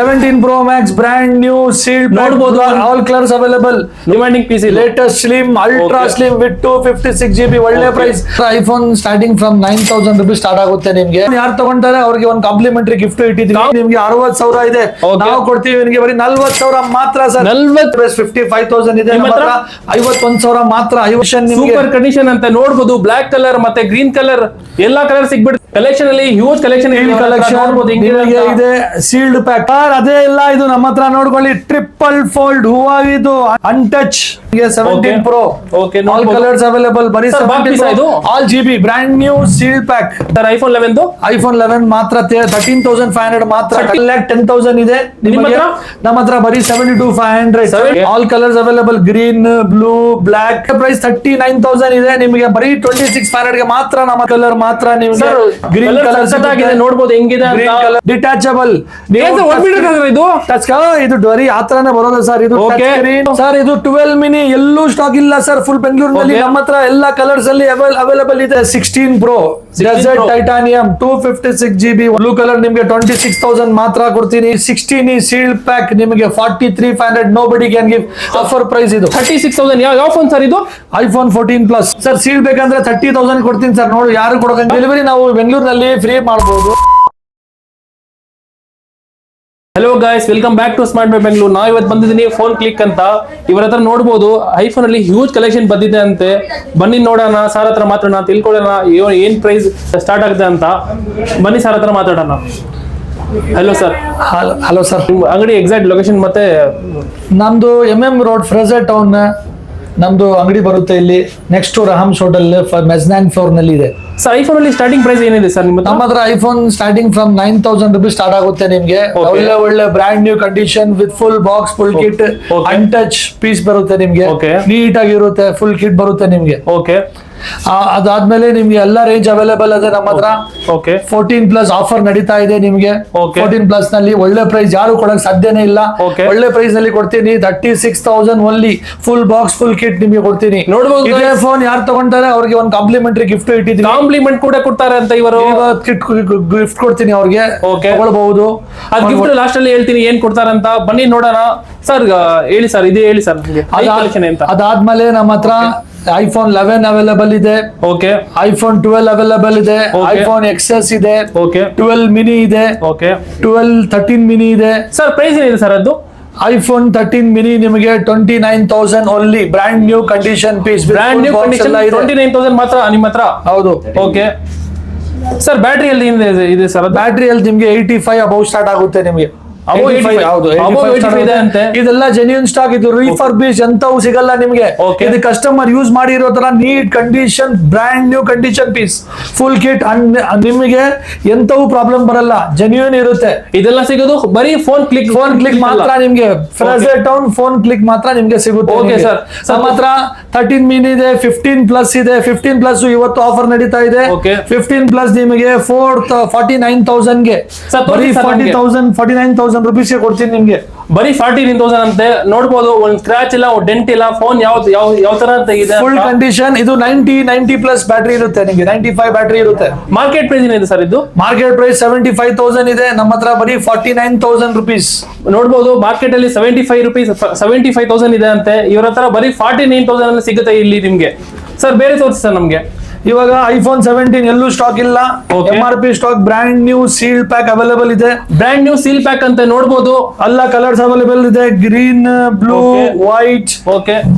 17 Pro Max brand new sealed pack, all colors available. Demanding PC. Latest slim, ultra slim with 256 GB ಒಳ್ಳೆ price. IPhone starting from 9,000 rupees start ಆಗುತ್ತೆ ನಿಮ್ಗೆ. ಯಾರು ತಗೊಂತಾರೆ ಅವ್ರಿಗೆ ಒಂದು complementary gift ಇಟ್ಟಿದ್ದೀವಿ. ನಿಮ್ಗೆ 60,000 ಇದೆ, ನಾವು ಕೊಡ್ತೀವಿ ನಿಮ್ಗೆ ಬರೀ 40,000 ಮಾತ್ರ ಸರ್. 55,000 ಇದೆ, 51,000 ಮಾತ್ರ. ಸೂಪರ್ ಕಂಡೀಷನ್ ಅಂತ ನೋಡಬಹುದು. ಬ್ಲಾಕ್ ಕಲರ್ ಮತ್ತೆ ಗ್ರೀನ್ ಕಲರ್ ಎಲ್ಲಾ ಕಲರ್ ಸಿಗ್ಬಿಡುತ್ತೆ. ಕಲೆಕ್ಷನ್ ಅಲ್ಲಿ ಹ್ಯೂಜ್ ಕಲೆಕ್ಷನ್ ಇದೆ. ಸೀಲ್ಡ್ ಪ್ಯಾಕ್ ಅದೇ ಇಲ್ಲ, ಇದು ನಮ್ಮ ಹತ್ರ ನೋಡ್ಕೊಳ್ಳಿ. ಟ್ರಿಪಲ್ ಫೋಲ್ಡ್ ಹೂವಾಗಿದು untouched 17 Pro all colours available. ಬರೀ all GB brand new sealed pack. Sir iPhone 11 ಮಾತ್ರ 13,500 ಮಾತ್ರ. 10,000 ಇದೆ ನಮ್ಮ ಹತ್ರ ಬರೀ 72,500. All colours available, green, blue, black. Price 39,000 ಇದೆ, ನಿಮಗೆ ಬರೀ 26,500 ಗೆ ಮಾತ್ರ. ನಮ್ಮ ಕಲರ್ ಮಾತ್ರ ನಿಮ್ಗೆ ಗ್ರೀನ್ ಕಲರ್ ನೋಡಬಹುದು ಹೆಂಗಿದೆ. ಡಿಟ್ಯಾಚಬಲ್ ಇದು ಬರೀ ಆತರನೇ ಬರೋದು ಸರ್. ಇದು ಸರ್ ಇದು 12 ಮಿನಿ ಎಲ್ಲೂ ಸ್ಟಾಕ್ ಇಲ್ಲ ಸರ್. ಫುಲ್ ಬೆಂಗಳೂರಿನಲ್ಲಿ ನಮ್ಮ ಹತ್ರ ಎಲ್ಲ ಕಲರ್ಸ್ ಅಲ್ಲಿ ಅವೈಲೇಬಲ್ ಇದೆ. 16 Pro desert titanium 256 GB blue colour ನಿಮ್ಗೆ 26,000 ಮಾತ್ರ ಕೊಡ್ತೀನಿ. 16 ಸೀಲ್ಡ್ ಪ್ಯಾಕ್ ನಿಮಗೆ 43,500. Nobody can give offer price. ಇದು 36,000. ಯಾವ ಫೋನ್ ಸರ್ ಇದು? IPhone 14 plus sir. ಸೀಲ್ಡ್ ಬೇಕಂದ್ರೆ 30,000 ಕೊಡ್ತೀನಿ ಸರ್. ನೋಡಿ ಯಾರು ಕೊಡೋಕೆ ಡೆಲಿವರಿ ನಾವು ಬೆಂಗಳೂರಿನಲ್ಲಿ ಫ್ರೀ ಮಾಡಬಹುದು. Hello guys, welcome back to smart buy Bengaluru. ನಾವು ಇವತ್ತು ಬಂದಿದ್ದೀನಿ ಫೋನ್ ಕ್ಲಿಕ್ ಅಂತ. ಇವರ ಹತ್ರ ನೋಡಬಹುದು ಐಫೋನ್ ಅಲ್ಲಿ ಹ್ಯೂಜ್ ಕಲೆಕ್ಷನ್ ಬಂದಿದೆ ಅಂತೆ. ಬನ್ನಿ ನೋಡೋಣ, ಸಾರ್ ಹತ್ರ ಮಾತಾಡೋಣ, ತಿಳ್ಕೊಳ್ಳೋಣ ಏನ್ ಪ್ರೈಸ್ ಸ್ಟಾರ್ಟ್ ಆಗುತ್ತೆ ಅಂತ. ಬನ್ನಿ ಸಾರ್ ಹತ್ರ ಮಾತಾಡೋಣ. Hello sir. Hello sir. ಅಂಗಡಿ ಎಕ್ಸಾಕ್ಟ್ ಲೊಕೇಶನ್ ಮತ್ತೆ? ನಮ್ದು MM ರೋಡ್ ಫ್ರೆಜರ್ ಟೌನ್ ನಮ್ದು ಅಂಗಡಿ ಬರುತ್ತೆ. ಇಲ್ಲಿ ನೆಕ್ಸ್ಟ್ ಟು ರಹಮ್ಸ್ ಹೋಟೆಲ್ ಮೆಜ್ನಾನ್ ಫ್ಲೋರ್ ನಲ್ಲಿ ಇದೆ. ಸರ್ ಐಫೋನ್ ಅಲ್ಲಿ ಸ್ಟಾರ್ಟಿಂಗ್ ಪ್ರೈಸ್ ಏನಿದೆ ಸರ್ ನಿಮ್ಮ ಹತ್ರ? IPhone starting from 9,000 rupees start ಆಗುತ್ತೆ ನಿಮ್ಗೆ. ಒಳ್ಳೆ brand new condition with full box, full kit, untouched piece ಬರುತ್ತೆ ನಿಮ್ಗೆ. ನೀಟ್ ಆಗಿರುತ್ತೆ, ಫುಲ್ ಕಿಟ್ ಬರುತ್ತೆ ನಿಮ್ಗೆ. ಅದಾದ್ಮೇಲೆ ನಿಮ್ಗೆ ಎಲ್ಲ ರೇಂಜ್ ಅವೈಲೇಬಲ್ ಇದೆ ನಮ್ಮ ಹತ್ರ. 14+ ಆಫರ್ ನಡೀತಾ ಇದೆ ನಿಮ್ಗೆ. 14+ ನಲ್ಲಿ ಒಳ್ಳೆ ಪ್ರೈಸ್ ಯಾರು ಕೊಡಕ್ ಸಾಧ್ಯನೇ ಇಲ್ಲ. ಒಳ್ಳೆ ಪ್ರೈಸ್ ನಲ್ಲಿ ಕೊಡ್ತೀನಿ. 36,000 only. Full box, full kit ನಿಮ್ಗೆ ಕೊಡ್ತೀನಿ. ಇದೇ ಫೋನ್ ಯಾರು ತಗೊಂತಾರೆ ಅವ್ರಿಗೆ ಒಂದು ಕಾಂಪ್ಲಿಮೆಂಟರಿ ಗಿಫ್ಟ್ ಇಟ್ಟಿದ್ದೀನಿ. ಕಾಂಪ್ಲಿಮೆಂಟ್ ಕೂಡ ಕೊಡ್ತಾರೆ ಅಂತ ಇವರು. ಗಿಫ್ಟ್ ಕೊಡ್ತೀನಿ ಅವ್ರಿಗೆ, ತಗೊಳ್ಬಹುದು. ಅದ್ ಗಿಫ್ಟ್ ಲಾಸ್ಟ್ ಅಲ್ಲಿ ಹೇಳ್ತೀನಿ ಏನ್ ಕೊಡ್ತಾರೆ ಅಂತ. ಬನ್ನಿ ನೋಡೋಣ. ಸರ್ ಹೇಳಿ ಸರ್, ಇದೇ ಹೇಳಿ ಸರ್. ಅದಾದ್ಮೇಲೆ ನಮ್ಮ ಹತ್ರ ಐಫೋನ್ 11 ಅವೈಲೇಬಲ್ ಇದೆ. ಐಫೋನ್ 12 ಅವೈಲೇಬಲ್ ಇದೆ. ಐಫೋನ್ XS ಇದೆ. 12 ಮಿನಿ ಇದೆ. 13 ಮಿನಿ ಇದೆ. ಸರ್ ಪ್ರೈಸ್ ಏನಿದೆ ಸರ್ ಅದು? ಐಫೋನ್ 13 ಮಿನಿ ನಿಮಗೆ 29,000 only. Brand new condition piece. Brand new condition 29,000 ಮಾತ್ರ ನಿಮ್ಮ ಹತ್ರ? ಹೌದು. ಸರ್ ಬ್ಯಾಟ್ರಿ ಅಲ್ಲಿ ಇದೆ ಸರ್? ಬ್ಯಾಟ್ರಿ ಅಲ್ಲಿ ನಿಮ್ಗೆ 85 ಅಬೌವ್ ಸ್ಟಾರ್ಟ್ ಆಗುತ್ತೆ ನಿಮಗೆ. ಇದೆಲ್ಲ ಜೆನ್ಯೂನ್ ಸ್ಟಾಕ್. ಇದು ರೀಫರ್ಬಿಶ್ ಎಂತವು ಸಿಗಲ್ಲ ನಿಮ್ಗೆ. ಇದು ಕಸ್ಟಮರ್ ಯೂಸ್ ಮಾಡಿರೋ ತರ neat condition, brand new condition piece, full kit. ನಿಮಗೆ ಎಂತವು ಪ್ರಾಬ್ಲಮ್ ಬರಲ್ಲ, ಜೆನ್ಯೂನ್ ಇರುತ್ತೆ. ಇದೆಲ್ಲ ಸಿಗೋದು ಬರೀ ಫೋನ್ ಕ್ಲಿಕ್ ಮಾತ್ರ ನಿಮ್ಗೆ. ಫ್ರೆಜರ್ ಟೌನ್ ಫೋನ್ ಕ್ಲಿಕ್ ಮಾತ್ರ ನಿಮ್ಗೆ ಸಿಗುತ್ತೆ. ಸರ್ ನಮ್ಮ ಹತ್ರ 13 ಮಿನಿ ಇದೆ, 15+ ಇದೆ. 15+ ಇವತ್ತು ಆಫರ್ ನಡೀತಾ ಇದೆ. 15+ ನಿಮಗೆ 49,000 ಗೆ ಬರೀ 49,000 rupees ಕೊಡ್ತೀನಿ ನಿಮ್ಗೆ. ಬರೀ 49,000 ಅಂತೆ. ನೋಡಬಹುದು, ಒಂದ್ ಸ್ಕ್ರಾಚ್ ಇಲ್ಲ, ಡೆಂಟ್ ಇಲ್ಲ. ಫೋನ್ ಯಾವ ತರ ಅಂತ ಇದೆ, ಫುಲ್ ಕಂಡೀಷನ್. ಇದು 90+ ಬ್ಯಾಟ್ರಿ ಇರುತ್ತೆ ನಿಮ್ಗೆ. 95 ಬ್ಯಾಟ್ರಿ ಇರುತ್ತೆ. ಮಾರ್ಕೆಟ್ ಪ್ರೈಸ್ ಏನಿದೆ ಸರ್ ಇದು? ಮಾರ್ಕೆಟ್ ಪ್ರೈಸ್ 75,000 ಇದೆ, ನಮ್ಮ ಹತ್ರ ಬರೀ 49,000 rupees. ನೋಡಬಹುದು ಮಾರ್ಕೆಟ್ ಅಲ್ಲಿ 75,000 ಇದೆ ಅಂತೆ. ಇವ್ರ ಹತ್ರ ಬರೀ 49,000 ಸಿಗುತ್ತೆ ಇಲ್ಲಿ ನಿಮ್ಗೆ. ಸರ್ ಬೇರೆ ತೋರಿಸಿ ಸರ್ ನಮ್ಗೆ. ಇವಾಗ ಐಫೋನ್ 17 ಎಲ್ಲೂ ಸ್ಟಾಕ್ ಇಲ್ಲ. MRP stock brand new sealed pack available ಇದೆ. ಬ್ರಾಂಡ್ ನ್ಯೂ ಸೀಲ್ ಪ್ಯಾಕ್ ಅಂತ ನೋಡಬಹುದು. ಎಲ್ಲ ಕಲರ್ಸ್ ಅವೈಲೇಬಲ್ ಇದೆ. Green, blue, white.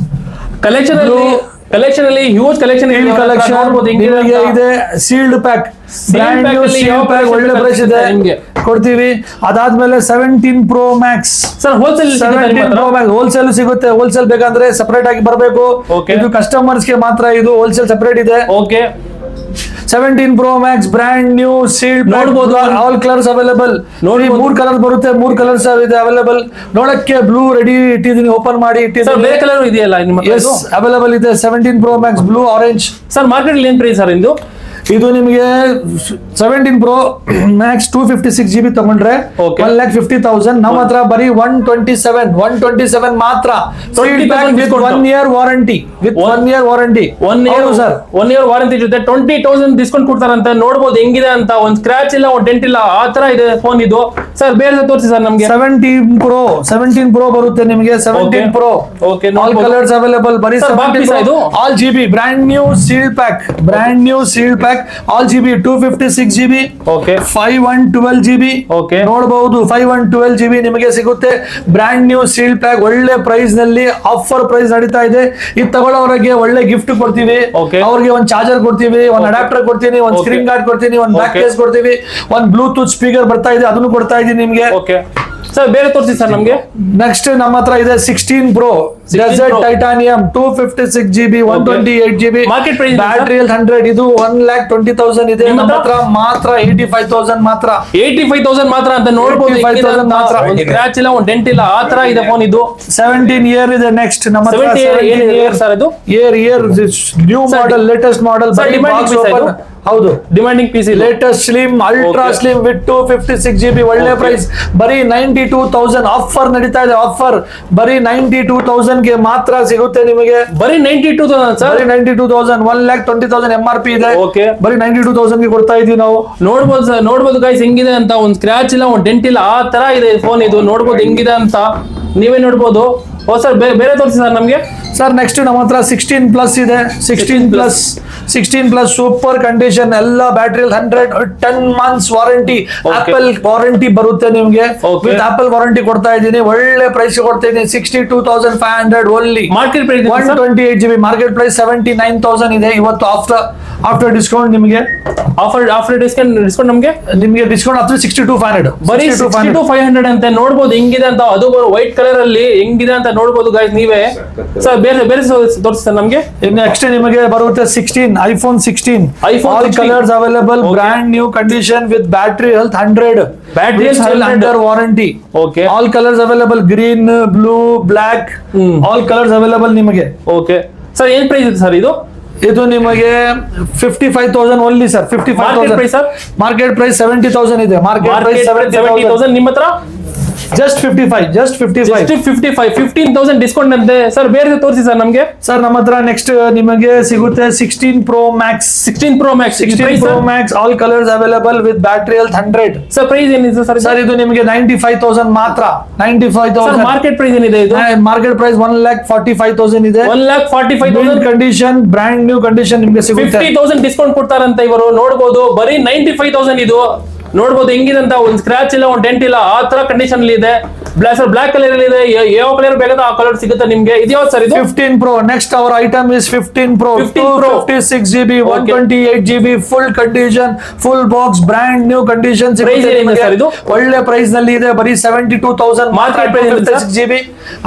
ಕಲೆಕ್ಷನ್ ಅಲ್ಲಿ ಹ್ಯೂಜ್ ಕಲೆಕ್ಷನ್ ಇದೆ. Sealed pack brand new sealed pack ಒಳ್ಳೆ ಪ್ರೈಸ್ ಇದೆ ನಿಮಗೆ ಕೊಡ್ತೀವಿ. ಅದಾದ್ಮೇಲೆ 17 Pro Max ಸರ್ ಹೋಲ್ಸೇಲ್ ಸಿಗುತ್ತೆ. ಹೋಲ್ಸೇಲ್ ಬೇಕಂದ್ರೆ ಸಪರೇಟ್ ಆಗಿ ಬರಬೇಕು. ಇದು ಕಸ್ಟಮರ್ಸ್ ಗೆ ಮಾತ್ರ. ಇದು ಹೋಲ್ಸೇಲ್ ಸಪರೇಟ್ ಇದೆ. 17 Pro Max brand new sealed ನೋಡಬಹುದು. All colours available. ನೋಡಿ 3 ಕಲರ್ ಬರುತ್ತೆ. 3 ಕಲರ್ಸ್ ಇದೆ ಅವೈಲೇಬಲ್. ನೋಡಕ್ಕೆ ಬ್ಲೂ ರೆಡಿ ಇಟ್ಟಿದ್ದೀನಿ, ಓಪನ್ ಮಾಡಿ ಇಟ್ಟಿದ್ದೀನಿ. ಬೇರೆ ಕಲರ್ ಇದೆಯಲ್ಲ ನಿಮ್ಮ ಹತ್ರ? ಅವೈಲೇಬಲ್ ಇದೆ. 17 Pro Max blue, orange. Sir market ಅಲ್ಲಿ ಏನ್ ಪ್ರೈಸ್ ಸರ್ ಇದು? ಇದು ನಿಮಗೆ 17 Pro Max 256GB ತಗೊಂಡ್ರೆ Okay. 1,50,000. ನಮ್ಮ ಹತ್ರ ಬರೀ 127 ಮಾತ್ರ. 20,000 with discount. 1 year warranty. With 1 year warranty. 1 year sir. 1 year warranty ಜೊತೆ 20,000 ಡಿಸ್ಕೌಂಟ್ ಕೊಡ್ತಾರಂತೆ. ನೋಡ್ಬೋದು ಹೆಂಗಿದೆ ಅಂತ. ಒಂದ್ ಸ್ಕ್ರಾಚ್ ಇಲ್ಲ, ಒಂದ್ ಡೆಂಟ್ ಇಲ್ಲ, ಆ ತರ ಇದೆ ಫೋನ್ ಇದು. ಸರ್ ಬೇರೆ ತೋರಿಸಿ ಸರ್ ನಮ್ಗೆ. 17 Pro ಬರುತ್ತೆ ನಿಮಗೆ. 17 Pro. Okay, ಆಲ್ ನೋಡ್ಬೋದು. Colours available. ಬರೀ Sir, ಬಾಕ್ 17 piece Pro. ಇದು? All GB brand new sealed pack. All GB 256GB. Okay. 512GB. Okay. ನೋಡಬಹುದು 512GB ನಿಮಗೆ ಸಿಗುತ್ತೆ. ಬ್ರ್ಯಾಂಡ್ ನ್ಯೂ ಸೀಲ್ಡ್ ಪ್ಯಾಕ್ ಒಳ್ಳೆ ಪ್ರೈಸ್ ನಲ್ಲಿ ಆಫರ್ ಪ್ರೈಸ್ ನಡೀತಾ ಇದೆ. ಇದು ತಗೊಳ್ಳೋರಿಗೆ ಒಳ್ಳೆ ಗಿಫ್ಟ್ ಕೊಡ್ತೀವಿ. Okay. ಅವ್ರಿಗೆ ಒಂದು ಚಾರ್ಜರ್ ಕೊಡ್ತೀವಿ, ಒಂದು ಅಡಾಪ್ಟರ್ ಕೊಡ್ತೀನಿ, ಒಂದು Okay. ಸ್ಕ್ರೀನ್ ಗಾರ್ಡ್ ಕೊಡ್ತೀನಿ, ಒಂದು ಬ್ಯಾಕ್ Okay. ಕೇಸ್ ಕೊಡ್ತೀವಿ, ಒಂದು ಬ್ಲೂಟೂತ್ ಸ್ಪೀಕರ್ ಬರ್ತಾ ಇದೆ ಅದನ್ನು ಕೊಡ್ತಾ ಇದೀನಿ ನಿಮ್ಗೆ. ಓಕೆ ಸರ್ ಬೇರೆ ತೋರಿಸಿ ಸರ್ ನಮ್ಗೆ. ನೆಕ್ಸ್ಟ್ ನಮ್ಮ ಹತ್ರ ಇದೆ 16 Pro 16 desert Pro. Titanium 256GB 128GB. Market price ಇದೆ ಬ್ಯಾಟರಿ 100. ಇದು 1,20,000 ಇದೆ. ನಿಮ್ಮ ನಮ್ಮ ಹತ್ರ? ಹತ್ರ ಮಾತ್ರ 85,000 ಮಾತ್ರ. 85,000 ಮಾತ್ರ ಅಂತ ನೋಡ್ಬೋದು. 85,000 ಮಾತ್ರ. ಒಂದು ಸ್ಕ್ರಾಚ್ ಇಲ್ಲ, ಒಂದು ಡೆಂಟ್ ಇಲ್ಲ, ಆ ತರ ಇದೆ ಫೋನ್ ಇದು. 17 year ಇದೆ ನೆಕ್ಸ್ಟ್ ನಮ್ಮ ಹತ್ರ. 17 year ಸರ್ ಇದು. Year new Sir, model latest model. Sir, demanding piece ಇದು? ಹೌದು ಡಿಮ್ಯಾಂಡಿಂಗ್ ಪೀಸ್ ಇದೆ. Latest slim ultra Okay. Slim with 256GB ಒಳ್ಳೆ Okay. ಪ್ರೈಸ್. ಬರೀ 92,000 ಆಫರ್ ನಡೀತಾ ಇದೆ. ಆಫರ್ ಬರೀ 92,000 ಗೆ ಮಾತ್ರ ಸಿಗುತ್ತೆ ನಿಮಗೆ. ಬರೀ 92,000 ಸರ್. ಬರೀ 92,000 1,20,000 MRP ಇದೆ. Okay. ಬರೀ 92,000 ಗೆ ಕೊಡ್ತಾ ಇದೀವಿ ನಾವು. ನೋಡ್ಬೋದು ಸರ್, ನೋಡ್ಬೋದು ಗೈಸ್ ಹೆಂಗಿದೆ ಅಂತ. ಒಂದ್ ಸ್ಕ್ರಾಚ್ ಇಲ್ಲ, ಒಂದ್ ಡೆಂಟ್ ಇಲ್ಲ, ಆ ತರ ಇದೆ ಫೋನ್ ಇದು. ನೋಡ್ಬೋದು ಹೆಂಗಿದೆ ಅಂತ ನೀವೇ ನೋಡ್ಬೋದು. ಓ ಸರ್ ಬೇರೆ ತೋರಿಸಿ ಸರ್ ನಮ್ಗೆ. ಸರ್ ನೆಕ್ಸ್ಟ್ ನಮ್ಮ ಹತ್ರ 16 ಪ್ಲಸ್ ಇದೆ. 16 ಪ್ಲಸ್ ಸೂಪರ್ ಕಂಡೀಷನ್ ಎಲ್ಲ. Battery 100 10 months warranty. Okay. Apple warranty ಬರುತ್ತೆ ನಿಮ್ಗೆ. Okay. ವಿತ್ ಆಪಲ್ ವಾರಂಟಿ ಕೊಡ್ತಾ ಇದ್ದೀನಿ. ಒಳ್ಳೆ ಪ್ರೈಸ್ ಕೊಡ್ತಾ ಇದ್ದೀನಿ. 62,500 only. Market price 128GB market price 79,000 ಇದೆ ಇವತ್ತು. ಆಫ್ಟರ್ ಡಿಸ್ಕೌಂಟ್ ನಿಮಗೆ ಆಫ್ಟರ್ ಡಿಸ್ಕೌಂಟ್ ನಮ್ಗೆ ಡಿಸ್ಕೌಂಟ್ ಆಫ್ಟರ್ 62,500. ಬರೀ 62,500 ಅಂತ. ನೋಡ್ಬೋದು ಹೆಂಗಿದೆ ಅಂತ. ಅದು ವೈಟ್ ಕಲರ್ ಅಲ್ಲಿ ಹೆಂಗಿದೆ ಅಂತ ನೋಡ್ಬೋದು ಗೈಸ್ ನೀವೇ. ಸರ್ ಬೇರೆ ತೋರಿಸಿ ಸರ್ ನಮ್ಗೆ. ನೆಕ್ಸ್ಟ್ ನಿಮಗೆ ಬರುತ್ತೆ 16 iPhone 16. iPhone all 16. Colours available. Okay. Brand new condition with battery health 100. Battery health 100. Under warranty. Okay all colours available. Green, blue, black all colours available ನಿಮಗೆ. ಓಕೆ ಸರ್ ಏನ್ price ಇದೆ sir ಇದು? ಇದು ನಿಮಗೆ 55,000 only sir. 55,000 price, sir? Market price 70,000 ಇದೆ. Market price 70,000 ನಿಮ್ಮ ಹತ್ರ just 55. 15,000 discount ಅಂತೆ. ಸರ್ ಬೇರೆ ತೋರಿಸಿ ಸರ್ ನಮ್ಗೆ. ಸರ್ ನಮ್ಮ ಹತ್ರ ನೆಕ್ಸ್ಟ್ ನಿಮಗೆ ಸಿಗುತ್ತೆ 16 Pro Max. 16 Pro Max. 16 Pro Max all colours available with battery health 100. Sir price ಏನಿದೆ ಸರ್? ಸರ್ ಇದು ನಿಮಗೆ 95,000 ಮಾತ್ರ. 95,000 ಮಾರ್ಕೆಟ್ ಪ್ರೈಸ್ ಏನಿದೆ ಇದು? ಮಾರ್ಕೆಟ್ ಪ್ರೈಸ್ 1,45,000 ಇದೆ. 1,45,000 ಕಂಡೀಷನ್ ಬ್ರ್ಯಾಂಡ್ ನ್ಯೂ ಕಂಡೀಷನ್ ನಿಮಗೆ ಸಿಗುತ್ತೆ. 50,000 ಡಿಸ್ಕೌಂಟ್ ಕೊಡ್ತಾರಂತ ಇವರು. ನೋಡ್ಬೋದು ಬರೀ 95,000 ಇದು. ನೋಡ್ಬೋದು ಹೆಂಗಿದೆ ಅಂತ. ಒಂದು ಸ್ಕ್ರಾಚ್ ಇಲ್ಲ, ಒಂದು ಡೆಂಟ್ ಇಲ್ಲ, ಆ ತರ ಕಂಡೀಷನ್ ಅಲ್ಲಿ ಇದೆ. ಬ್ಲಾಕ್ ಕಲರ್ ಇದೆ. ಯಾವ ಕಲರ್ ಬೇಕಾದ್ರೆ ಆ ಕಲರ್ ಸಿಗುತ್ತೆ ನಿಮ್ಗೆ. ಇದು ಯಾವ್ದು ಸರ್ ಇದು? 15 Pro. Next our item is 15 Pro. 15 Pro. 256GB 128GB full condition, full box, brand new condition. Price ಏನಿದೆ sir ಇದು? ಒಳ್ಳೆ ಪ್ರೈಸ್ ನಲ್ಲಿ ಇದೆ. ಬರೀ 72,000 Market price ಏನಿದೆ sir? 56GB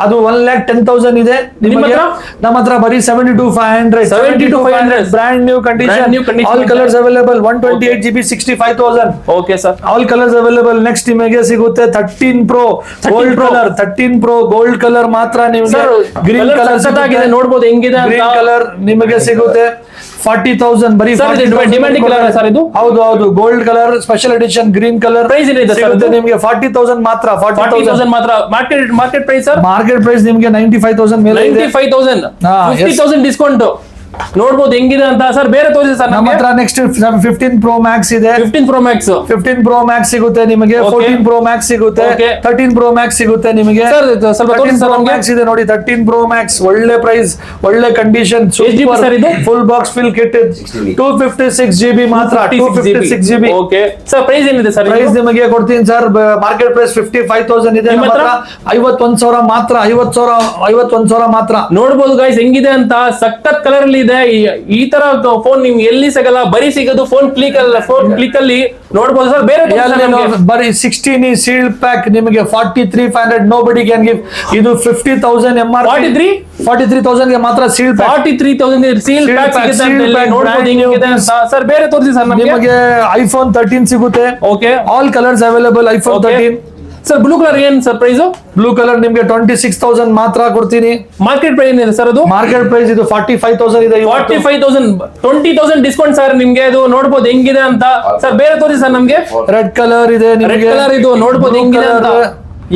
ಅದು 1,10,000 ಇದೆ ನಿಮ್ಮ ನಿಮಗೆ. ಹತ್ರ? ನಮ್ಮ ಹತ್ರ ಬರೀ 72,500. 72,500 brand new condition. new condition. All colours available. 128GB 65,000. Okay sir. All colours available. Next ನಿಮಗೆ ಸಿಗುತ್ತೆ 13 Pro gold colour. 13 Pro gold colour ಮಾತ್ರ ನಿಮಗೆ. ಸರ್ ಗ್ರೀನ್ ಕಲರ್ ಸಖತ್ತಾಗಿದೆ. ನೋಡ್ಬೋದು ಹೆಂಗಿದೆ ಅಂತ. ಗ್ರೀನ್ ಕಲರ್ ನಿಮಗೆ ಸಿಗುತ್ತೆ 40,000. ಬರೀ Sir, ಇದು 40,000 demanding colour ಆ sir ಇದು? ಹೌದು gold colour special edition green colour. Price ಏನಿದೆ sir ಇದು? ನಿಮಗೆ 40,000 ಮಾತ್ರ. 40,000 ಮಾತ್ರ. Market price sir? Market price ನಿಮಗೆ 95,000 ಮೇಲೆ ಇದೆ. 95,000. ಹಾ, yes. 50,000 ಡಿಸ್ಕೌಂಟ್. ನೋಡ್ಬೋದು ಹೆಂಗಿದೆ ಅಂತ. ಸರ್ ಬೇರೆ ತೋರಿಸಿ ಸರ್ ನಮ್ಮ ನಮ್ಗೆ. ಹತ್ರ ನೆಕ್ಸ್ಟ್ 15 Pro Max ಇದೆ. 15 Pro Max. 15 Pro Max ಸಿಗುತ್ತೆ ನಿಮಗೆ. Okay. 14 Pro Max ಸಿಗುತ್ತೆ. Okay. 13 Pro Max ಸಿಗುತ್ತೆ ನಿಮಗೆ. ಸರ್ ಸ್ವಲ್ಪ 13 ತೋರಿಸಿ ಸರ್ Pro ನಮ್ಗೆ. Max ಇದೆ ನೋಡಿ. 13 Pro Max ಒಳ್ಳೆ ಪ್ರೈಸ್, ಒಳ್ಳೆ ಕಂಡೀಷನ್, GB sir ಇದು? Full box fill kit. 256GB ಮಾತ್ರ. 256GB. ಓಕೆ ಸರ್ ಪ್ರೈಸ್ ಏನಿದೆ ಸರ್? ಪ್ರೈಸ್ ನಿಮಗೆ ಕೊಡ್ತೀನಿ ಸರ್. ಮಾರ್ಕೆಟ್ ಪ್ರೈಸ್ 55,000 ಇದೆ. ನಿಮ್ಮ ನಮ್ಮ ಹತ್ರ? ಹತ್ರ 51,000 ಮಾತ್ರ. 51,000 ಮಾತ್ರ. ನೋಡ್ಬೋದು ಗೈಸ್ ಹೆಂಗಿದೆ ಅಂತ. ಸಖತ್ ಕಲರ್ ಅಲ್ಲಿ ಇದೆ. ಈ ತರ ಫೋನ್ ನಿಮ್ಗೆ ಎಲ್ಲಿ ಸಿಗಲ್ಲ. ಬರೀ ಸಿಗೋದು ಫೋನ್ ಕ್ಲಿಕ್ ಅಲ್ಲಿ ನೋಡ್ಬೋದು ಸರ್. ಬೇರೆ ತೋರಿಸಿ ಸರ್ ನಮ್ಗೆ. ಬರೀ 16 ಸೀಲ್ಡ್ ಪ್ಯಾಕ್ ನಿಮಗೆ 43,500. Nobody can give. ಇದು 50,000 MRP. 43,000 ಗೆ ಮಾತ್ರ ಸೀಲ್ಡ್ ಪ್ಯಾಕ್. 43,000 ಸೀಲ್ ಪ್ಯಾಕ್ ಸಿಗುತ್ತೆ ಅಂತ ಇಲ್ಲಿ ನೋಡ್ಬೋದು ಹೆಂಗಿದೆ ಅಂತ. ಸರ್ ಬೇರೆ ತೋರಿಸಿ ಸರ್ ನಮ್ಗೆ. ನಿಮಗೆ iPhone 13 ಸಿಗುತ್ತೆ. Okay all colours available. iPhone Okay. 13 sir blue colour ಏನ್ ಸರ್ ಪ್ರೈಸ್? ಬ್ಲೂ ಕಲರ್ ನಿಮ್ಗೆ 26,000 ಮಾತ್ರ ಕೊಡ್ತೀನಿ. ಮಾರ್ಕೆಟ್ ಪ್ರೈಸ್ ಏನಿದೆ ಸರ್ ಅದು? ಮಾರ್ಕೆಟ್ ಪ್ರೈಸ್ ಇದು 45,000 ಇದೆ. 45,000 20,000 ಡಿಸ್ಕೌಂಟ್ ಸರ್ ನಿಮ್ಗೆ. ಅದು ನೋಡ್ಬೋದು ಹೆಂಗಿದೆ ಅಂತ. ಸರ್ ಬೇರೆ ತೋರಿಸಿ ಸರ್ ನಮ್ಗೆ. ರೆಡ್ ಕಲರ್ ಇದೆ ರೆಡ್ ನಿಮ್ಗೆ. ಕಲರ್ ಇದು ನೋಡ್ಬೋದು ಹೆಂಗಿದೆ ಅಂತ.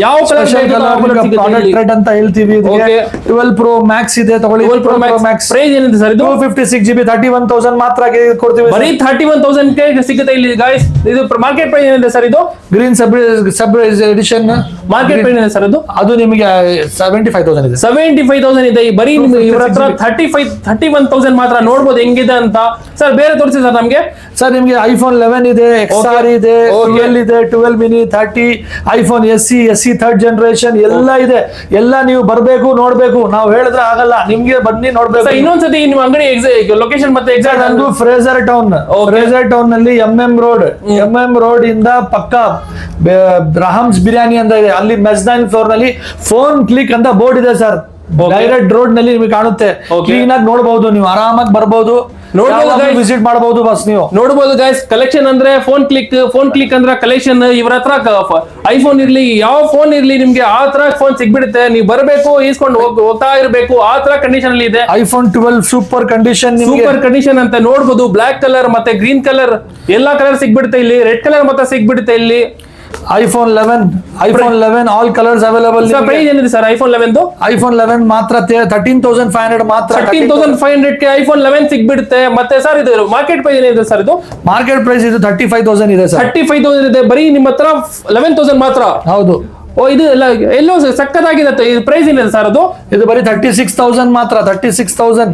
ಯಾವ ಕಲರ್ ಅಂತ ಹೇಳ್ತೀವಿ. 12 Pro Max ಇದೆ ತಗೊಳ್ಳಿ. 12 Pro Max ಪ್ರೈಸ್ ಏನಿದೆ ಸರ್ ಇದು? 256 GB 31,000 ಮಾತ್ರ ಕೊಡ್ತೀವಿ. ಬರೀ 31,000 ಗೆ ಸಿಗುತ್ತೆ ಇಲ್ಲಿ ಗಾಯ್ಸ್. ಇದು ಮಾರ್ಕೆಟ್ ಪ್ರೈಸ್ ಏನಿದೆ ಸರ್ ಇದು? ಗ್ರೀನ್ ಸಬ್ ಎಡಿಷನ್ ಮಾರ್ಕೆಟ್ ಪ್ರೈಸ್ ಏನಿದೆ ಸರ್ ಅದು? ಅದು ನಿಮಗೆ 75,000 ಇದೆ. 75,000 ಇದೆ. ಬರೀ ಇವ್ರ ಹತ್ರ 31,000 ಮಾತ್ರ. ನೋಡ್ಬೋದು ಹೆಂಗಿದೆ ಅಂತ. ಸರ್ ಬೇರೆ ತೋರಿಸಿ ಸರ್ ನಮ್ಗೆ. ಸರ್ ನಿಮ್ಗೆ iPhone 11 ಇದೆ, XR ಇದೆ, 12 ಇದೆ, 12 mini, 30, iPhone SE third generation ಎಲ್ಲ ಇದೆ. ಎಲ್ಲ ನೀವು ಬರ್ಬೇಕು ನೋಡ್ಬೇಕು. ನಾವು ಹೇಳಿದ್ರೆ ಆಗಲ್ಲ, ನಿಮ್ಗೆ ಬನ್ನಿ ನೋಡ್ಬೇಕು. ಇನ್ನೊಂದ್ಸತಿ ನಿಮ್ಮ ಅಂಗಡಿ ಲೊಕೇಶನ್ ಮತ್ತೆ ಎಕ್ಸಾಕ್ಟ್ ನಂದು ಫ್ರೇಜರ್ ಟೌನ್ ನಲ್ಲಿ ಎಂಎಂ ರೋಡ್ ಇಂದ ಪಕ್ಕ ರಾಹಮ್ಸ್ ಬಿರಿಯಾನಿ ಅಂತ ಇದೆ. ಅಲ್ಲಿ ಮೆಸ್ನೈನ್ ಫ್ಲೋರ್ ನಲ್ಲಿ ಫೋನ್ ಕ್ಲಿಕ್ ಅಂತ ಬೋರ್ಡ್ ಇದೆ ಸರ್. ಡೈರೆಕ್ಟ್ ರೋಡ್ ನಲ್ಲಿ ನಿಮಗೆ ಕಾಣುತ್ತೆ. ಕ್ಲೀನ್ ಆಗಿ ನೋಡಬಹುದು, ನೀವು ಆರಾಮಾಗಿ ಬರ್ಬೋದು, ವಿಸಿಟ್ ಮಾಡಬಹುದು. ಬಸ್ ನೀವು ನೋಡಬಹುದು ಗೈಸ್. ಕಲೆಕ್ಷನ್ ಅಂದ್ರೆ ಫೋನ್ ಕ್ಲಿಕ್ ಅಂದ್ರೆ ಕಲೆಕ್ಷನ್. ಇವ್ರ ಹತ್ರ ಐಫೋನ್ ಇರ್ಲಿ, ಯಾವ ಫೋನ್ ಇರ್ಲಿ, ನಿಮ್ಗೆ ಆ ತರ ಫೋನ್ ಸಿಗ್ಬಿಡುತ್ತೆ. ನೀವು ಬರಬೇಕು, ಈಸ್ಕೊಂಡು ಹೋಗ್ತಾ ಇರಬೇಕು. ಆ ತರ ಕಂಡೀಷನ್ ಅಲ್ಲಿ ಇದೆ. iPhone 12 ಸೂಪರ್ ಕಂಡೀಷನ್ ಅಂತ ನೋಡಬಹುದು. ಬ್ಲಾಕ್ ಕಲರ್ ಮತ್ತೆ ಗ್ರೀನ್ ಕಲರ್ ಎಲ್ಲಾ ಕಲರ್ ಸಿಗ್ಬಿಡುತ್ತೆ ಇಲ್ಲಿ. ರೆಡ್ ಕಲರ್ ಮತ್ತೆ ಸಿಗ್ಬಿಡುತ್ತೆ ಇಲ್ಲಿ. iPhone 11 all colours available. Price ಏನಿದೆ ಸರ್ iPhone 11? iPhone 11 ಮಾತ್ರ 13,500 ಮಾತ್ರ. 13,500 ಗೆ iPhone 11 ಸಿಗ್ಬಿಡುತ್ತೆ. ಮತ್ತೆ ಸರ್ ಇದು ಮಾರ್ಕೆಟ್ ಪ್ರೈಸ್ ಏನಿದೆ ಸರ್ ಇದು? ಮಾರ್ಕೆಟ್ ಪ್ರೈಸ್ ಇದು 35,000 ಇದೆ ಸರ್. 35,000 ಇದೆ. ಬರೀ ನಿಮ್ಮ ಹತ್ರ 11,000 ಮಾತ್ರ. ಹೌದು. ಓ ಇದು ಎಲ್ಲೋ ಸಕ್ಕತ್ತಾಗಿದೆ. ಪ್ರೈಸ್ ಏನಿದೆ ಸರ್ ಅದು? ಇದು ಬರೀ 36,000 ಮಾತ್ರ. 36,000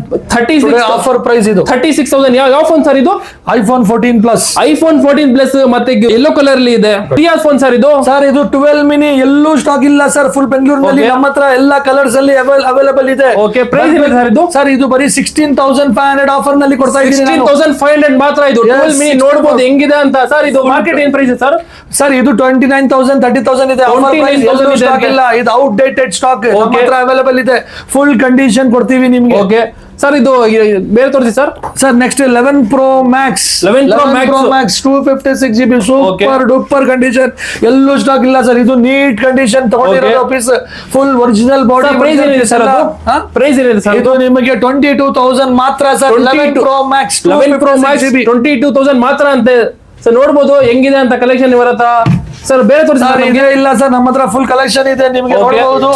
ಆಫರ್ ಪ್ರೈಸ್ ಇದು. 36,000. ಯಾವ ಫೋನ್ ಸರ್ ಇದು? iPhone 14 plus. iPhone 14 ಪ್ಲಸ್ ಮತ್ತೆ ಯೆಲ್ಲೋ ಕಲರ್ ಅಲ್ಲಿ ಇದೆ. ರಿಯಾಸ್ ಫೋನ್ ಸರ್ ಇದು? ಸರ್ ಇದು 12 ಮಿನಿ ಎಲ್ಲೂ ಸ್ಟಾಕ್ ಇಲ್ಲ ಸರ್. ಫುಲ್ ಬೆಂಗಳೂರಿನಲ್ಲಿ ನಮ್ಮ ಹತ್ರ ಎಲ್ಲಾ ಕಲರ್ಸ್ ಅಲ್ಲಿ ಅವೈಲೇಬಲ್ ಇದೆ. ಓಕೆ. ಪ್ರೈಸ್ ಏನಿದೆ ಸರ್ ಇದು? ಸರ್ ಇದು ಬರೀ 16,500 ಆಫರ್ ನಲ್ಲಿ ಕೊಡ್ತಾ ಇದ್ದೀನಿ. 16,500 ಮಾತ್ರ ಇದು. 12 ಮಿನಿ ನೋಡಬಹುದು ಹೆಂಗಿದೆ ಅಂತ. ಸರ್ ಇದು ಮಾರ್ಕೆಟ್ ಏನ್ ಪ್ರೈಸ್ ಸರ್? ಸರ್ ಇದು 29,000 30,000 ಇದೆ. ಸ್ಟಾಕ್ ಇಲ್ಲ, ಇದು ಔಟ್ಡೇಟೆಡ್ ಸ್ಟಾಕ್. ನಮ್ಮ ಹತ್ರ ಅವೈಲೇಬಲ್ ಇದೆ. ಫುಲ್ ಕಂಡೀಷನ್ ಕೊಡ್ತೀವಿ ನಿಮ್ಗೆ. ಓಕೆ ಸರ್ ಇದು ಬೇರೆ ತೋರಿಸಿ sir. Sir next 11 Pro Max 256 GB super duper condition. ಎಲ್ಲೂ ಸ್ಟಾಕ್ ಇಲ್ಲ ಸರ್. ಇದು ನೀಟ್ ಕಂಡೀಷನ್ ತಗೊಂಡಿರೋ piece, full original body. Price ಏನಿದೆ ಸರ್ ಅದು? ಪ್ರೈಸ್ ಏನಿದೆ ಸರ್? ಇದು ನಿಮಗೆ 22,000 ಮಾತ್ರ ಸರ್. 11 Pro Max 22,000 ಮಾತ್ರ ಅಂತೆ. ಸರ್ ನೋಡ್ಬೋದು ಹೆಂಗಿದೆ ಅಂತ ಕಲೆಕ್ಷನ್ ಇವರ ಹತ್ರ. ಸರ್ ಬೇರೆ ತೋರಿಸಿ. ಇಲ್ಲ ಸರ್, ನಮ್ಮ ಹತ್ರ ಫುಲ್ ಕಲೆಕ್ಷನ್ ಇದೆ. ನಿಮಗೆ ನೋಡಬಹುದು